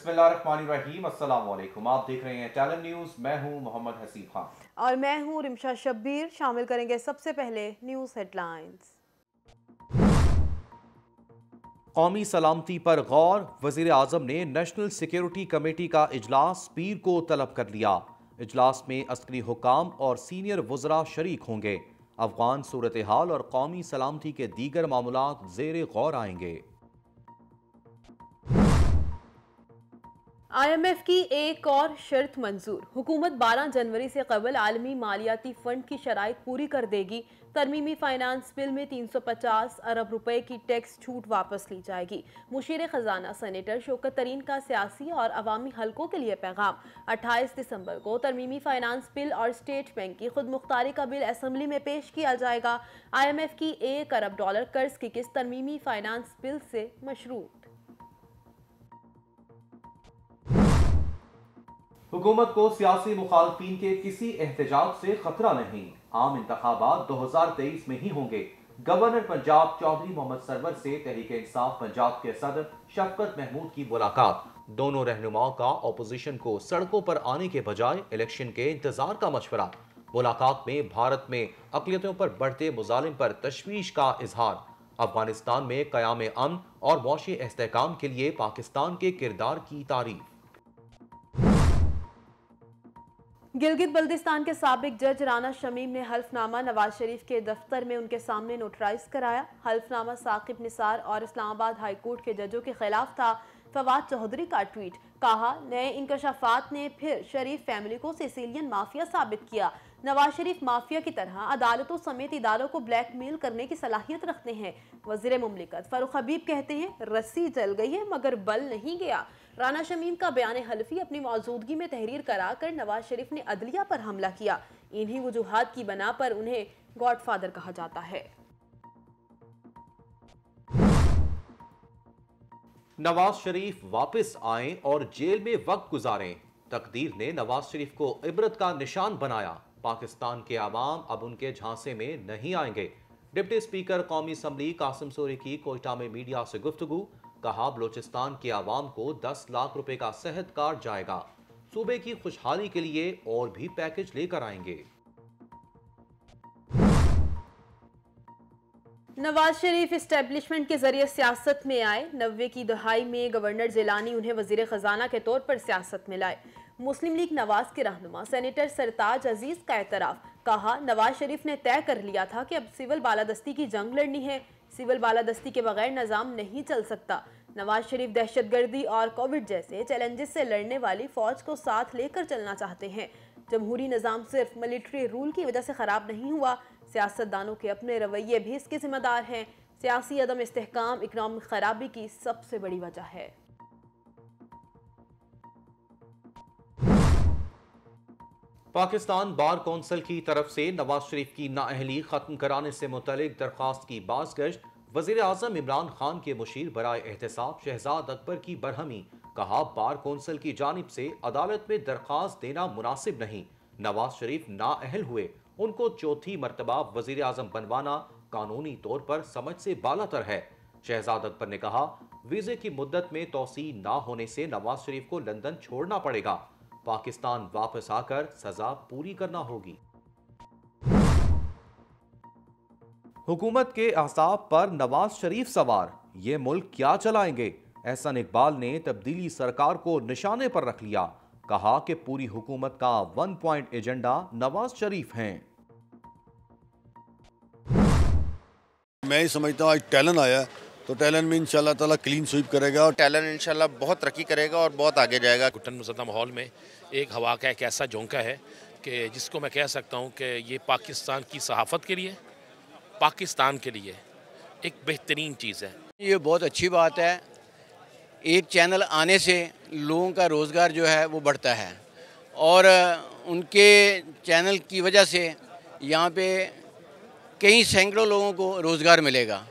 बिस्मिल्लाहिर्रहमानिर्रहीम, अस्सलाम वालेकुम। आप देख रहे हैं टैलेंट न्यूज़। मैं हूं मोहम्मद हसीब खान और मैं हूँ रिमशा शब्बीर। शामिल करेंगे सबसे पहले न्यूज़ हेडलाइंस। कौमी सलामती पर गौर। वजीर आजम ने नेशनल सिक्योरिटी कमेटी का इजलास पीर को तलब कर लिया। इजलास में अस्करी हुकाम और सीनियर वज़रा शरीक होंगे। अफगान सूरत हाल और कौमी सलामती के दीगर मामलात ज़ेर गौर आएंगे। IMF की एक और शर्त मंजूर। हुकूमत 12 जनवरी से कबल आलमी मालियाती फंड की शराइत पूरी कर देगी। तरमीमी फाइनेंस बिल में 350 अरब रुपए की टैक्स छूट वापस ली जाएगी। मुशीर खजाना सेनेटर शौकत तरीन का सियासी और अवामी हलकों के लिए पैगाम। 28 दिसंबर को तरमीमी फाइनेंस बिल और स्टेट बैंक की खुद मुख्तारी का बिल असम्बली में पेश किया जाएगा। IMF की $1 अरब कर्ज की किस्त तरमीमी फाइनेंस बिल से मशरूत। हुकूमत को सियासी मुखालफीन के किसी एहतजाज से खतरा नहीं। आम इंतखाबात 2023 में ही होंगे। गवर्नर पंजाब चौधरी मोहम्मद सरवर से तहरीक इंसाफ पंजाब के सदर शफकत महमूद की मुलाकात। दोनों रहनुमाओं का अपोजिशन को सड़कों पर आने के बजाय इलेक्शन के इंतजार का मशवरा। मुलाकात में भारत में अक़लियतों पर बढ़ते मुजालिम पर तशवीश का इजहार। अफगानिस्तान में क़याम अमन और मौशी इस्तेहकाम के लिए पाकिस्तान के किरदार की तारीफ। गिलगित बल्तिस्तान के साबिक जज राना शमीम ने हल्फनामा नवाज शरीफ के दफ्तर में उनके सामने नोटराइज कराया। हल्फनामा साकिब निसार और इस्लामाबाद हाई कोर्ट के जजों के खिलाफ था। फवाद चौधरी का ट्वीट, कहा नए इंकशाफात ने फिर शरीफ फैमिली को सिसिलियन माफिया साबित किया। नवाज शरीफ माफिया की तरह अदालतों समेत इदारों को ब्लैकमेल करने की सलाहियत रखते हैं। वजीर मुमलिकत फारूक हबीब कहते हैं रस्सी जल गई है मगर बल नहीं गया। राना शमीम का बयान हल्फी अपनी मौजूदगी में तहरीर कराकर नवाज शरीफ ने अदलिया पर हमला किया। इन्हीं वजूहात की बना पर उन्हें गॉडफादर कहा जाता है। नवाज शरीफ वापस आएं और जेल में वक्त गुजारें। तकदीर ने नवाज शरीफ को इबरत का निशान बनाया। पाकिस्तान के अवाम अब उनके झांसे में नहीं आएंगे। डिप्टी स्पीकर कौमी असम्बली कासिम सोरी की कोयटा में मीडिया से गुफ्तगू। कहा बलोचिस्तान के अवाम को 10 लाख रुपए का सेहत कार्ड जाएगा। सूबे की खुशहाली के लिए और भी पैकेज लेकर आएंगे। नवाज शरीफ इस्टेब्लिशमेंट के जरिए सियासत में आए। 90 की दहाई में गवर्नर जिलानी उन्हें वजीर खजाना के तौर पर सियासत में लाए। मुस्लिम लीग नवाज के रहनुमा सेनेटर सरताज अजीज का एतराफ, कहा नवाज शरीफ ने तय कर लिया था कि अब सिविल बालादस्ती की जंग लड़नी है। सिविल बालादस्ती के बगैर निजाम नहीं चल सकता। नवाज शरीफ दहशतगर्दी और कोविड जैसे चैलेंजेस से लड़ने वाली फौज को साथ लेकर चलना चाहते हैं। जमहूरी निज़ाम सिर्फ मिलिट्री रूल की वजह से ख़राब नहीं हुआ, सियासतदानों के अपने रवैये भी इसके जिम्मेदार हैं। सियासी अदम इस्तेहकाम इकनॉमिक खराबी की सबसे बड़ी वजह है। पाकिस्तान बार कौंसिल की तरफ से नवाज शरीफ की नाअहली खत्म कराने से मुतल्लिक दरख्वास्त की बाज़गश्त। वज़ीर आज़म इमरान खान के मुशीर बराए एहतसाब शहजाद अकबर की बरहमी। कहा बार कौंसिल की जानिब से अदालत में दरख्वास्त देना मुनासिब नहीं। नवाज शरीफ नाअहल हुए, उनको चौथी मरतबा वज़ीर आज़म बनवाना कानूनी तौर पर समझ से बालातर है। शहजाद अकबर ने कहा वीज़े की मुद्दत में तोसी ना होने से नवाज शरीफ को लंदन छोड़ना पड़ेगा। पाकिस्तान वापस आकर सजा पूरी करना होगी। हुकूमत के अहसाब पर नवाज शरीफ सवार, ये मुल्क क्या चलाएंगे। एहसन इकबाल ने तब्दीली सरकार को निशाने पर रख लिया। कहा कि पूरी हुकूमत का 1 पॉइंट एजेंडा नवाज शरीफ हैं। मैं ही समझता हूँ आज टैलेंट आया है, तो टैलेंट में इंशाल्लाह ताला क्लीन स्वीप करेगा और टैलेंट इंशाल्लाह बहुत तरक्की करेगा और बहुत आगे जाएगा। घुटन मुसद्दा माहौल में एक हवा का एक ऐसा झोंका है कि जिसको मैं कह सकता हूँ कि ये पाकिस्तान की सहाफ़त के लिए, पाकिस्तान के लिए एक बेहतरीन चीज़ है। ये बहुत अच्छी बात है। एक चैनल आने से लोगों का रोज़गार जो है वो बढ़ता है और उनके चैनल की वजह से यहाँ पे कई सैकड़ों लोगों को रोज़गार मिलेगा।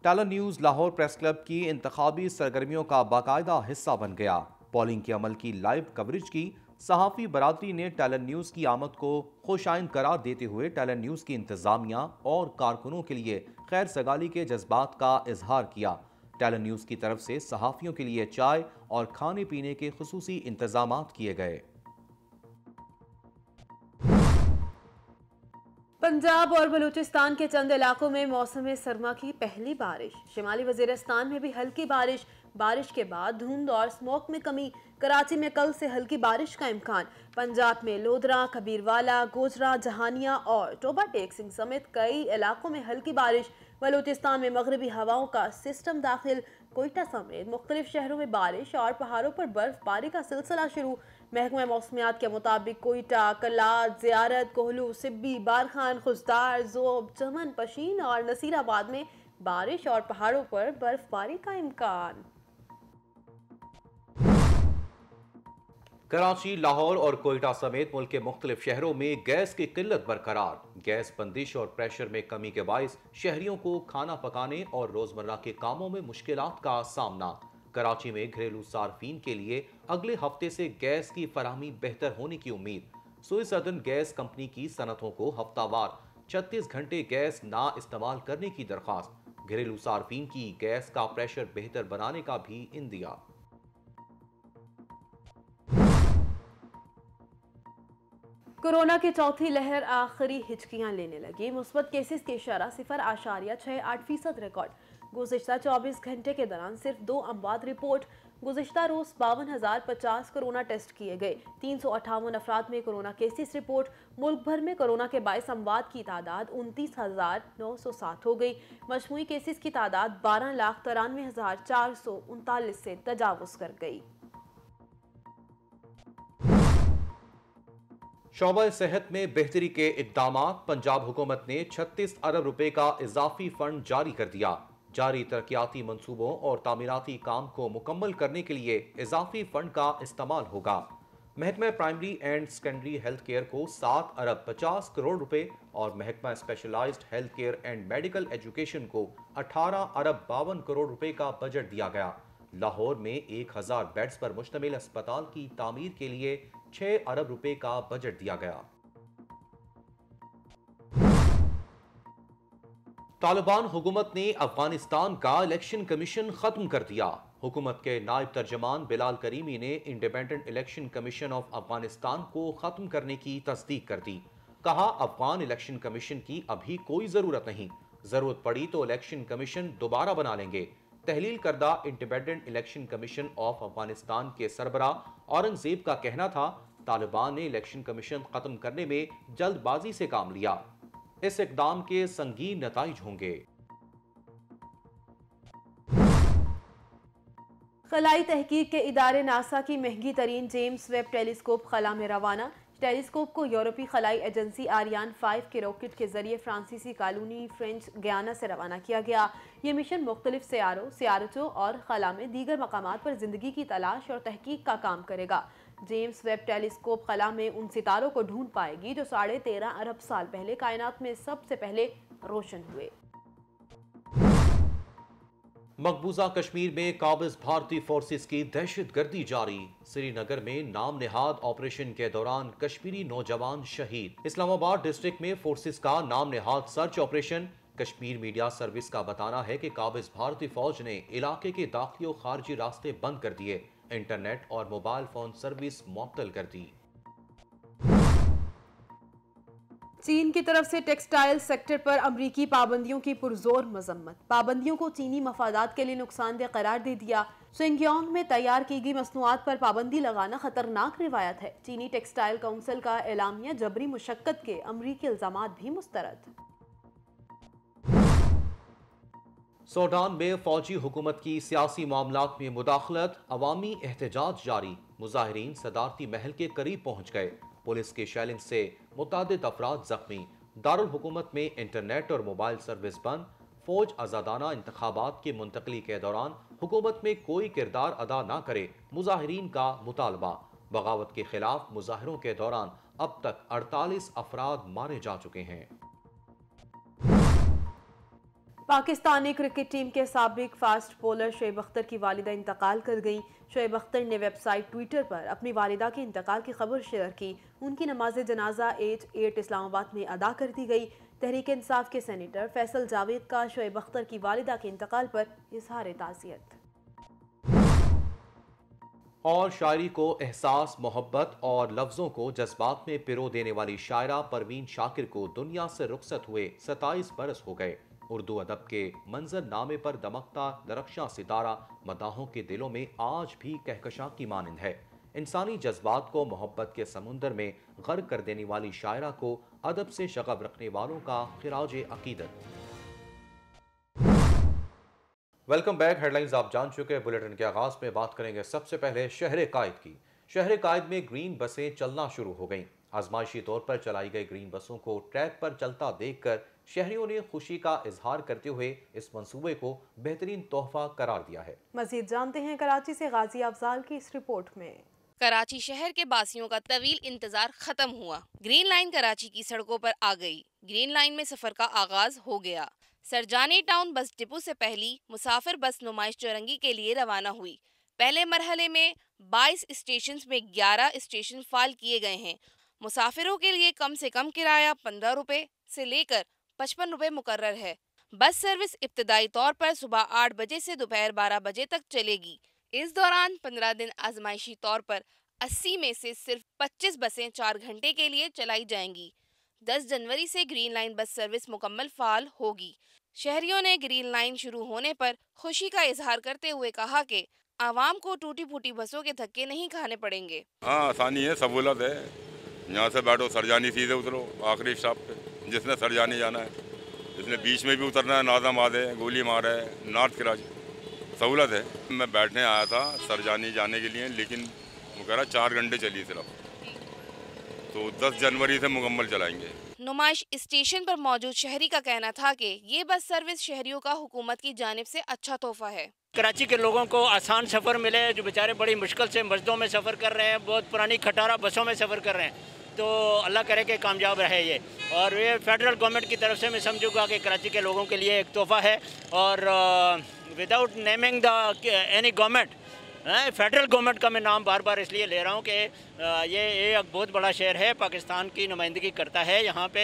Talent news Lahore press club की इंतखाबी सरगर्मियों का बाकायदा हिस्सा बन गया। पोलिंग के अमल की लाइव कवरेज की। सहाफ़ी बरादरी ने टैलेंट न्यूज़ की आमद को खुशाइंद करार देते हुए टैलेंट न्यूज़ की इंतज़ामिया और कारकुनों के लिए खैर सगाली के जज्बात का इजहार किया। टैलेंट न्यूज़ की तरफ से सहाफ़ियों के लिए चाय और खाने पीने के खुसूसी इंतजामात किए गए। पंजाब और बलूचिस्तान के चंद इलाकों में मौसम सरमा की पहली बारिश। शिमाली वजीरिस्तान में भी हल्की बारिश के बाद धुंध और स्मोक में कमी। कराची में कल से हल्की बारिश का इम्कान। पंजाब में लोधरा, कबीरवाला, गोजरा, जहानिया और टोबा टेक सिंह समेत कई इलाकों में हल्की बारिश। बलूचिस्तान में मगरबी हवाओं का सिस्टम दाखिल। कोयटा समेत मुख्तलिफ शहरों में बारिश और पहाड़ों पर बर्फबारी का सिलसिला शुरू। महकमा मौसमियात के मुताबिक कोयटा, कलात, ज़ियारत, कोहलू, सिब्बी, बारखान, खुजदार, ज़ोब, चमन, पशीन और नसीराबाद में बारिश और पहाड़ों पर बर्फबारी का इम्कान। कराची, लाहौर और कोयटा समेत मुल्क के मुख्तलिफ शहरों में गैस की किल्लत बरकरार। गैस बंदिश और प्रेशर में कमी के बायस शहरियों को खाना पकाने और रोजमर्रा के कामों में मुश्किलात का सामना। कराची में घरेलू सार्फिन के लिए अगले हफ्ते से गैस की फराहमी बेहतर होने की उम्मीद। सुई सदर्न गैस कंपनी की सनतों को हफ्तावार 36 घंटे गैस ना इस्तेमाल करने की दरख्वास्त। घरेलू सार्फिन की गैस का प्रेशर बेहतर बनाने का भी इंदिया। कोरोना की चौथी लहर आखिरी हिचकियां लेने लगी। मुस्बत केसेस की शरह 0.68% रिकॉर्ड। गुज़िश्ता 24 घंटे के दौरान सिर्फ 2 अमवात रिपोर्ट। गुज़िश्ता रोज 52,050 कोरोना टेस्ट किए गए। 358 अफराद में कोरोना केसेस रिपोर्ट। मुल्क भर में कोरोना के बायस अमवात की तादाद 29,907 हो गई। मजमूई केसेस की तादाद 12,93,439 से तजावुज कर गई। शोबा सेहत में बेहतरी के इक़दामात। पंजाब हुकूमत ने 36 अरब रुपए का इजाफी फंड जारी कर दिया। जारी तरक्याती मंसूबों और तामीराती काम को मुकम्मल करने के लिए इजाफी फंड का इस्तेमाल होगा। महकमा primary and secondary health care को 7 अरब 50 करोड़ रुपए और महकमा specialised health care and medical education को 18 अरब 52 करोड़ रुपए का बजट दिया गया। लाहौर में 1000 बेड्स पर मुश्तमिल अस्पताल की तामीर के लिए 6 अरब रुपए का बजट दिया गया। तालिबान हुकूमत ने अफगानिस्तान का इलेक्शन कमीशन खत्म कर दिया। हुकूमत के नायब तर्जमान बिलाल करीमी ने independent election commission of Afghanistan को खत्म करने की तस्दीक कर दी। कहा, अफगान इलेक्शन कमीशन की अभी कोई जरूरत नहीं, जरूरत पड़ी तो इलेक्शन कमीशन दोबारा बना लेंगे। तहलील करदा independent election commission of Afghanistan के सरबरा औरंगजेब का कहना था, तालिबान ने इलेक्शन कमीशन खत्म करने में जल्दबाजी से काम लिया। इस इकदाम के संगीन नताइज होंगे। खलाई तहकीक के इदारे नासा की महंगी तरीन जेम्स वेब टेलीस्कोप खला में रवाना। टेलीस्कोप को यूरोपीय खलाई एजेंसी आरियान 5 के रॉकेट के जरिए फ्रांसीसी कॉलोनी फ्रेंच गयाना से रवाना किया गया। ये मिशन मुख्तलिफ सियारतों और खला में दीगर मकामात पर जिंदगी की तलाश और तहकीक का काम करेगा। जेम्स वेब टेलीस्कोप खला में उन सितारों को ढूंढ पाएगी जो 13.5 अरब साल पहले कायनात में सबसे पहले रोशन हुए। मकबूजा कश्मीर में काबिज भारतीय फोर्सेस की दहशतगर्दी जारी। श्रीनगर में नाम नेहाद ऑपरेशन के दौरान कश्मीरी नौजवान शहीद। इस्लामाबाद डिस्ट्रिक्ट में फोर्सेस का नाम Nehad search operation. Kashmir media service का बताना है कि काबिज भारतीय फौज ने इलाके के दाखिली और खारजी रास्ते बंद कर दिए, इंटरनेट और मोबाइल फोन सर्विस मुअत्तल कर दी। चीन की तरफ से टेक्सटाइल सेक्टर पर अमरीकी पाबंदियों की पुरजोर मजम्मत। पाबंदियों को चीनी मफादात के लिए नुकसानदेह करार दे दिया। शिंगयांग में तैयार की गई मसनूआत पर पाबंदी लगाना खतरनाक रिवायत है। चीनी टेक्सटाइल काउंसिल का एलामिया जबरी मुशक्कत के अमरीकी इल्जामात भी मुस्तरद। सूडान में फौजी हुकूमत की सियासी मामलात में मुदाखलत। अवामी एहतजाज जारी। मुजाहिरीन सदारती महल के करीब पहुंच गए। पुलिस के शेलिंग से मुतादिद अफराद जख्मी। दारुल हुकूमत में इंटरनेट और मोबाइल सर्विस बंद। फौज आज़ादाना इंतखाबात की मुंतकली के दौरान हुकूमत में कोई किरदार अदा न करे, मुजाहिरीन का मुतालबा। बगावत के खिलाफ मुजाहिरों के दौरान अब तक 48 अफराद मारे जा चुके हैं। पाकिस्तानी क्रिकेट टीम के साबिक फास्ट बॉलर शोएब अख्तर की वालिदा इंतकाल कर गईं। शोएब अख्तर ने वेबसाइट ट्विटर पर अपनी वालिदा के इंतकाल की खबर शेयर की। उनकी नमाज जनाजा एज 8 इस्लामाबाद में अदा कर दी गई। तहरीक इंसाफ के सेनेटर फैसल जावेद का शोएब अख्तर की वालिदा के इंतकाल पर इजहार ताज़ियत। और शायरी को एहसास, मोहब्बत और लफ्ज़ों को जज्बात में पिरो देने वाली शायरा परवीन शाकिर को दुनिया से रुखसत हुए 27 बरस हो गए। उर्दू अदब के मंजर नामे पर दमकता दरख्शां सितारा मदाहों के दिलों में आज भी कहकशां की मानंद है। इंसानी जज्बात को मोहब्बत के समुंदर में गर्क कर देने वाली शायरा को अदब से शगफ रखने वालों का खिराज अकीदत। Welcome back. हेडलाइंस आप जान चुके हैं। बुलेटिन के आगाज में बात करेंगे सबसे पहले शहर कायद की। शहर कायद में ग्रीन बसें चलना शुरू हो गईं। आजमाइशी तौर पर चलाई गई ग्रीन बसों को ट्रैक पर चलता देखकर शहरियों ने खुशी का इजहार करते हुए इस मंसूबे को बेहतरीन तोहफा करार दिया है। मजीद जानते हैं कराची से गाजी अफजाल की इस रिपोर्ट में। कराची शहर के बासियों का तवील इंतजार खत्म हुआ। ग्रीन लाइन कराची की सड़कों पर आ गई। ग्रीन लाइन में सफर का आगाज हो गया। सरजानी टाउन बस डिपो से पहली मुसाफिर बस नुमाइश चौरंगी के लिए रवाना हुई। पहले मरहले में 22 स्टेशन में 11 स्टेशन फाल किए गए हैं। मुसाफिरों के लिए कम से कम किराया 15 रुपए से लेकर 55 रुपए मुकर्रर है। बस सर्विस इब्तदाई तौर पर सुबह 8 बजे से दोपहर 12 बजे तक चलेगी। इस दौरान 15 दिन आजमाइशी तौर पर 80 में से सिर्फ 25 बसें 4 घंटे के लिए चलाई जाएंगी। 10 जनवरी से ग्रीन लाइन बस सर्विस मुकम्मल फाल होगी। शहरियों ने ग्रीन लाइन शुरू होने पर खुशी का इजहार करते हुए कहा कि आवाम को टूटी फूटी बसों के धक्के नहीं खाने पड़ेंगे। हाँ, आसानी है, सहूलत है। यहाँ से बैठो, सरजानी सीधे उतरो आखिरी स्टॉप पे। जिसने सरजानी जाना है, जिसने बीच में भी उतरना है, नाज़ामाद है, गोली मार है, नॉर्थ कराची, सहूलत है। मैं बैठने आया था सरजानी जाने के लिए, लेकिन वो कह रहा 4 घंटे चली सिर्फ, तो 10 जनवरी से मुकम्मल चलाएंगे। नुमाइश स्टेशन पर मौजूद शहरी का कहना था कि ये बस सर्विस शहरियों का हुकूमत की जानिब से अच्छा तोहफा है। कराची के लोगों को आसान सफ़र मिले, जो बेचारे बड़ी मुश्किल से मस्जिदों में सफ़र कर रहे हैं, बहुत पुरानी खटारा बसों में सफ़र कर रहे हैं, तो अल्लाह करे कि कामयाब रहे ये। और ये फेडरल गवर्नमेंट की तरफ से मैं समझूंगा कि कराची के लोगों के लिए एक तोहफा है। और without naming the any government, federal government का मैं नाम बार बार इसलिए ले रहा हूँ कि ये एक बहुत बड़ा शहर है, पाकिस्तान की नुमाइंदगी करता है। यहाँ पे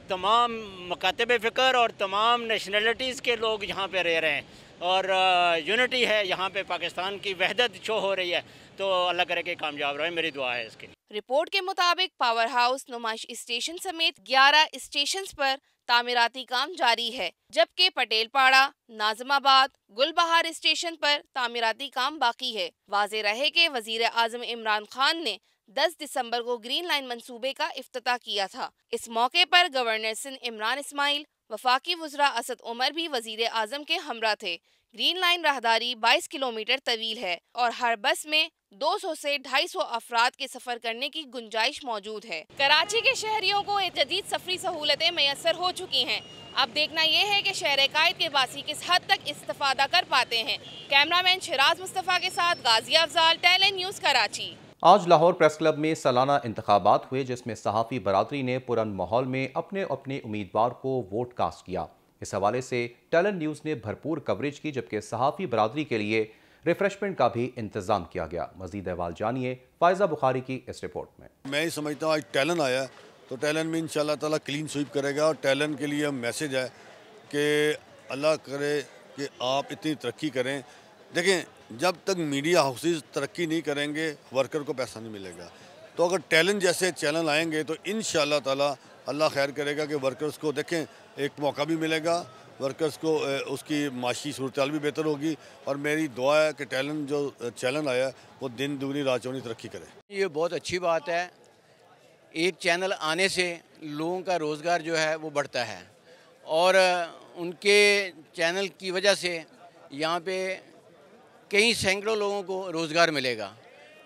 तमाम मकातब फ़िक्र और तमाम नेशनलिटीज़ के लोग यहाँ पे रह रहे हैं और यूनिटी है यहाँ पे, पाकिस्तान की वहदत शो हो रही है। तो अल्लाह करे कि कामयाब रहे, मेरी दुआ है इसके लिए। रिपोर्ट के मुताबिक पावर हाउस, नुमाइश स्टेशन समेत 11 स्टेशन पर तामीराती काम जारी है, जबकि पटेलपाड़ा, नाज़िमाबाद, गुलबहार स्टेशन पर तामीराती काम बाकी है। वाज़ेह रहे कि वज़ीर आज़म इमरान खान ने 10 दिसंबर को ग्रीन लाइन मंसूबे का इफ्तिताह किया था। इस मौके पर गवर्नर सिंध इमरान इस्माइल, वफाकी वज़रा असद उमर भी वज़ीर आज़म के हमरा थे। ग्रीन लाइन राहदारी 22 किलोमीटर तवील है और हर बस में 200 से 250 अफराद के सफर करने की गुंजाइश मौजूद है। कराची के शहरियों को एक जदीद सफरी सहूलतें मैसर हो चुकी हैं। अब देखना यह है कि शहर कायद के बासी किस हद तक इस्तेफादा कर पाते हैं। कैमरामैन शिराज मुस्तफ़ा के साथ गाजी अफजाल, टैलेंट न्यूज़ कराची। आज लाहौर प्रेस क्लब में सालाना इंतखाबात हुए, जिसमें सहाफ़ी बरादरी ने पुरन माहौल में अपने अपने उम्मीदवार को वोट कास्ट किया। इस हवाले से टैलेंट न्यूज़ ने भरपूर कवरेज की, जबकि सहाफ़ी बरादरी के लिए रिफ्रेशमेंट का भी इंतजाम किया गया। मजीद अहवाल जानिए फायजा बुखारी की इस रिपोर्ट में। मैं ही समझता हूँ आज टैलेंट आया है, तो टैलेंट में इंशाल्लाह ताला क्लीन स्वीप करेगा। और टैलेंट के लिए मैसेज है कि अल्लाह करे कि आप इतनी तरक्की करें। देखें, जब तक मीडिया हाउसेस तरक्की नहीं करेंगे, वर्कर को पैसा नहीं मिलेगा। तो अगर टैलेंट जैसे चैनल आएंगे तो इंशाल्लाह ताला अल्लाह खैर करेगा कि वर्कर्स को देखें एक मौका भी मिलेगा, वर्कर्स को उसकी माशी सूरत भी बेहतर होगी। और मेरी दुआ है कि टैलेंट जो चैनल आया वो दिन दुगनी रात चौगनी तरक्की करे। ये बहुत अच्छी बात है। एक चैनल आने से लोगों का रोज़गार जो है वो बढ़ता है और उनके चैनल की वजह से यहाँ पे कई सैकड़ों लोगों को रोज़गार मिलेगा।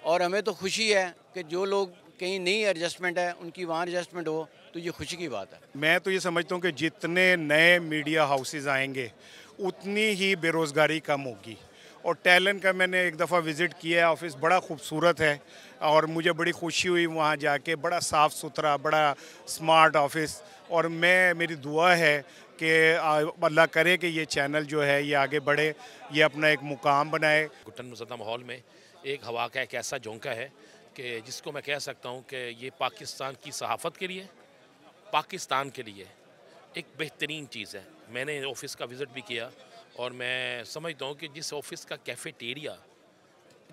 और हमें तो खुशी है कि जो लोग कहीं नई एडजस्टमेंट है उनकी वहाँ एडजस्टमेंट हो, तो ये खुशी की बात है। मैं तो ये समझता हूँ कि जितने नए मीडिया हाउसेस आएंगे उतनी ही बेरोज़गारी कम होगी। और टैलेंट का मैंने एक दफ़ा विज़िट किया है, ऑफिस बड़ा खूबसूरत है और मुझे बड़ी खुशी हुई वहाँ जाके। बड़ा साफ़ सुथरा, बड़ा स्मार्ट ऑफिस। और मेरी दुआ है कि अल्लाह करे कि ये चैनल जो है ये आगे बढ़े, ये अपना एक मुकाम बनाए। घुटन मुसद्दा माहौल में एक हवा का एक ऐसा झोंका है कि जिसको मैं कह सकता हूँ कि ये पाकिस्तान की सहाफ़त के लिए, पाकिस्तान के लिए एक बेहतरीन चीज़ है। मैंने ऑफ़िस का विज़िट भी किया और मैं समझता हूँ कि जिस ऑफ़िस का कैफ़ेटेरिया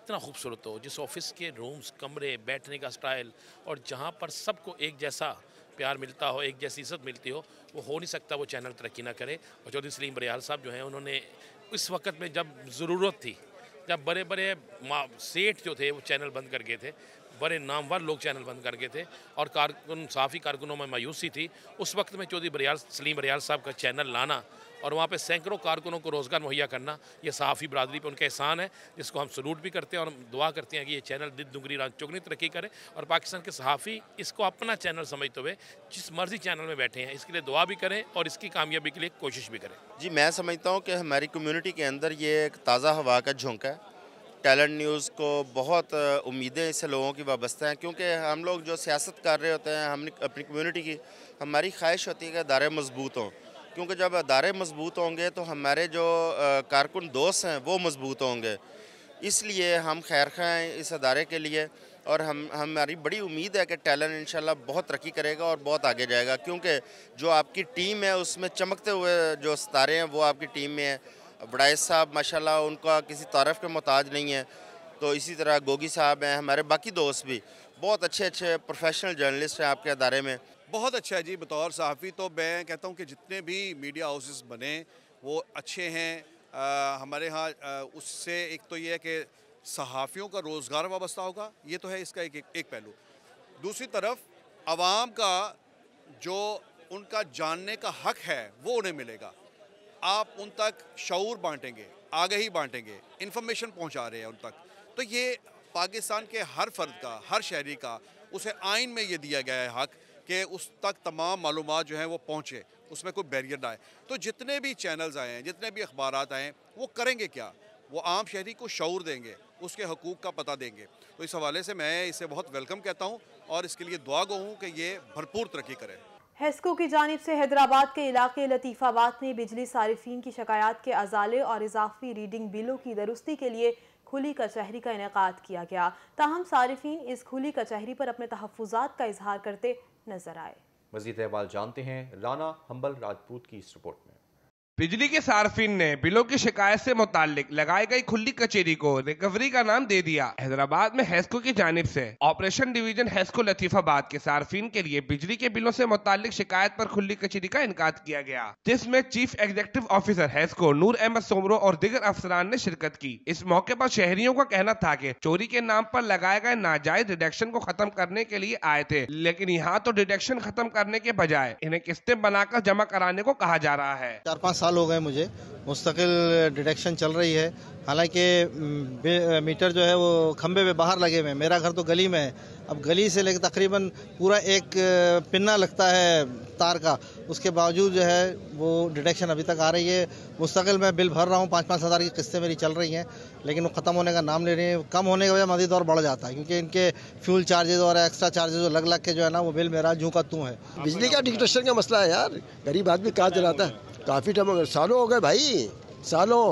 इतना खूबसूरत हो, जिस ऑफिस के रूम्स, कमरे, बैठने का स्टाइल और जहाँ पर सबको एक जैसा प्यार मिलता हो, एक जैसी इज्जत मिलती हो, वो हो नहीं सकता वो चैनल तरक्की ना करे। और चौधरी सलीम बरियाल साहब जो हैं, उन्होंने इस वक्त में जब ज़रूरत थी, जब बड़े बड़े सेठ जो थे वो चैनल बंद कर गए थे, बड़े नामवर लोग चैनल बंद कर गए थे और कारकुन सहाफ़ी कारकुनों में मायूसी थी, उस वक्त में चौधरी सलीम बरियाल साहब का चैनल लाना और वहाँ पे सैकड़ों कारकुनों को रोज़गार मुहैया करना, ये सहाफ़ी बरादरी पे उनका एहसान है, जिसको हम सलूट भी करते हैं और दुआ करते हैं कि ये चैनल दिन दुगनी रात चौगनी तरक्की करे और पाकिस्तान के सहाफ़ी इसको अपना चैनल समझते हुए जिस मर्जी चैनल में बैठे हैं इसके लिए दुआ भी करें और इसकी कामयाबी के लिए कोशिश भी करें। जी, मैं समझता हूँ कि हमारी कम्यूनिटी के अंदर ये एक ताज़ा हवा का झोंका है। टैलेंट न्यूज़ को बहुत उम्मीदें इससे लोगों की वाबस्ता हैं, क्योंकि हम लोग जो सियासत कर रहे होते हैं, हम अपनी कम्यूनिटी की हमारी ख्वाहिश होती है कि अदारे मजबूत हों, क्योंकि जब अदारे मजबूत होंगे तो हमारे जो कारकुन दोस्त हैं वो मजबूत होंगे। इसलिए हम खैर खां हैं इस अदारे के लिए और हमारी बड़ी उम्मीद है कि टैलेंट इंशाल्लाह बहुत तरक्की करेगा और बहुत आगे जाएगा, क्योंकि जो आपकी टीम है उसमें चमकते हुए जो सितारे हैं वो आपकी टीम में है। बड़ाइस साहब माशाल्लाह उनका किसी तारीफ़ के मोहताज नहीं है, तो इसी तरह गोगी साहब हैं, हमारे बाकी दोस्त भी बहुत अच्छे अच्छे प्रोफेशनल जर्नलिस्ट हैं आपके अदारे में। बहुत अच्छा है जी। बतौर सहाफ़ी तो मैं कहता हूँ कि जितने भी मीडिया हाउसेस बने वो अच्छे हैं। हमारे यहाँ उससे एक तो ये है कि सहाफ़ियों का रोज़गार वाबस्ता होगा, ये तो है इसका एक पहलू। दूसरी तरफ आवाम का जो उनका जानने का हक है वो उन्हें मिलेगा। आप उन तक शऊर बांटेंगे, आगाही बांटेंगे, इन्फॉर्मेशन पहुँचा रहे हैं उन तक, तो ये पाकिस्तान के हर फ़र्द का, हर शहरी का, उसे आइन में ये दिया गया है हक कि उस तक तमाम मालूमात जो हैं वो पहुँचे, उसमें कोई बैरियर ना आए। तो जितने भी चैनल्स आए हैं, जितने भी अखबारात आए हैं, वो करेंगे क्या? वो आम शहरी को शऊर देंगे, उसके हकूक़ का पता देंगे। तो इस हवाले से मैं इसे बहुत वेलकम कहता हूँ और इसके लिए दुआ गो हूँ कि ये भरपूर तरक्की करे। हेस्को की जानिब से हैदराबाद के इलाके लतीफ़ाबाद में बिजली सारिफीन की शिकायत के अजाले और इजाफी रीडिंग बिलों की दुरुस्ती के लिए खुली कचहरी का इनेकाद किया गया। ताहम सारिफीन इस खुली कचहरी पर अपने तहफ़्फ़ुज़ात का इजहार करते नजर आए। मज़ीद अहवाल जानते हैं राना हम्बल राजपूत की इस रिपोर्ट में। बिजली के सार्फिन ने बिलों की शिकायत से मुताल्लिक लगाई गई खुली कचेरी को रिकवरी का नाम दे दिया। हैदराबाद में हेस्को की जानिब से ऑपरेशन डिवीजन हेस्को लतीफाबाद के सार्फिन के लिए बिजली के बिलों से मुताल्लिक शिकायत पर खुली कचेरी का इनकाद किया गया, जिसमें चीफ एग्जीक्यूटिव ऑफिसर हेस्को नूर अहमद सोमरो और दीगर अफसरान ने शिरकत की। इस मौके पर शहरियों का कहना था कि चोरी के नाम पर लगाए गए नाजायज डिडक्शन को खत्म करने के लिए आए थे, लेकिन यहाँ तो डिडक्शन खत्म करने के बजाय इन्हें किस्तें बनाकर जमा कराने को कहा जा रहा है। 4-5 साल हो गए मुझे मुस्तकिल डिडक्शन चल रही है। हालांकि मीटर जो है वो खंबे पे बाहर लगे हुए हैं। मेरा घर तो गली में है। अब गली से लेकर तकरीबन पूरा एक पिन्ना लगता है तार का, उसके बावजूद जो है वो डिडक्शन अभी तक आ रही है। मुस्तकिल मैं बिल भर रहा हूँ, 5-5 हज़ार की किस्तें मेरी चल रही हैं, लेकिन वो ख़त्म होने का नाम ले रही है। कम होने की वजह मज़ीद और बढ़ जाता है, क्योंकि इनके फ्यूल चार्जेस और एक्स्ट्रा चार्जेस लग लग के जो है ना वो बिल मेरा जूं का तूं है। बिजली का डिडक्शन का मसला है यार, गरीब आदमी कहाँ चलाता है। काफ़ी टाइम हो गए, सालों हो गए भाई, सालों।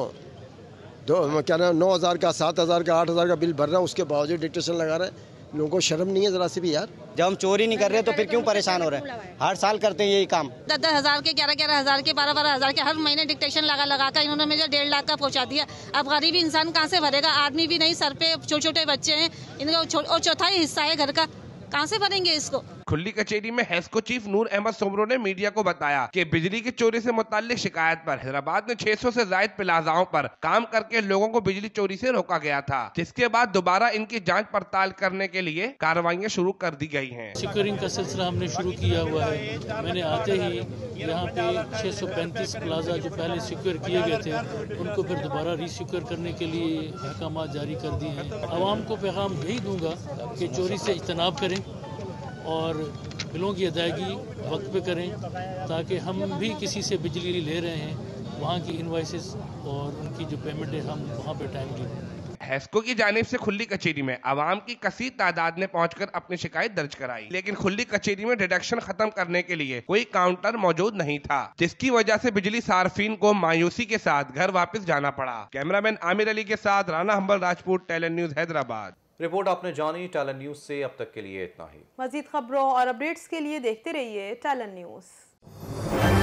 क्या नाम 9,000 का, 7,000 का, 8,000 का बिल भर रहा है, उसके बावजूद डिडक्शन लगा रहे हैं। लोगों को शर्म नहीं है जरा सी भी यार। जब हम चोरी नहीं कर रहे तो फिर क्यों परेशान हो रहे हैं? हर साल करते हैं यही काम। 10-10 हज़ार के, 11-11 हज़ार के, 12-12 हज़ार के हर महीने डिक्टेशन लगा कर इन्होंने मुझे 1.5 लाख का पहुंचा दिया। अब गरीब इंसान कहाँ से भरेगा? आदमी भी नहीं, सर पे छोटे छोटे बच्चे हैं, इनका और चौथाई हिस्सा है घर का, कहाँ से भरेंगे इसको? खुली कचेरी में हेस्को चीफ नूर अहमद सोमरो ने मीडिया को बताया कि बिजली की चोरी से मुताल्लिक शिकायत पर हैदराबाद में 600 से ज्यादा प्लाजाओं पर काम करके लोगों को बिजली चोरी से रोका गया था, जिसके बाद दोबारा इनकी जांच पड़ताल करने के लिए कार्रवाइयां शुरू कर दी गई हैं। सिक्योरिंग का सिलसिला हमने शुरू किया हुआ है। मैंने आते ही यहाँ पे 635 प्लाजा जो पहले सिक्योर किए गए थे उनको फिर दोबारा रिसिक्योर करने के लिए अहकाम जारी कर दिए हैं। आवाम को पैगाम यही दूंगा कि चोरी से इज्तनाब करें और बिलों की अदायगी वक्त पे करें, ताकि हम भी किसी से बिजली ले रहे हैं वहाँ की इनवॉइसेस और उनकी जो पेमेंट है हम वहाँ पे टाइमली दें। हेस्को की जानिब से खुली कचेरी में आवाम की कसीर तादाद ने पहुंचकर अपनी शिकायत दर्ज कराई, लेकिन खुली कचेरी में डिडक्शन खत्म करने के लिए कोई काउंटर मौजूद नहीं था, जिसकी वजह से बिजली सार्फिन को मायूसी के साथ घर वापस जाना पड़ा। कैमरामैन आमिर अली के साथ Rana humble Rajput, talent news Hyderabad. Report आपने जानी। टैलेंट न्यूज़ से अब तक के लिए इतना ही। मज़ीद खबरों और अपडेट्स के लिए देखते रहिए टैलेंट न्यूज़।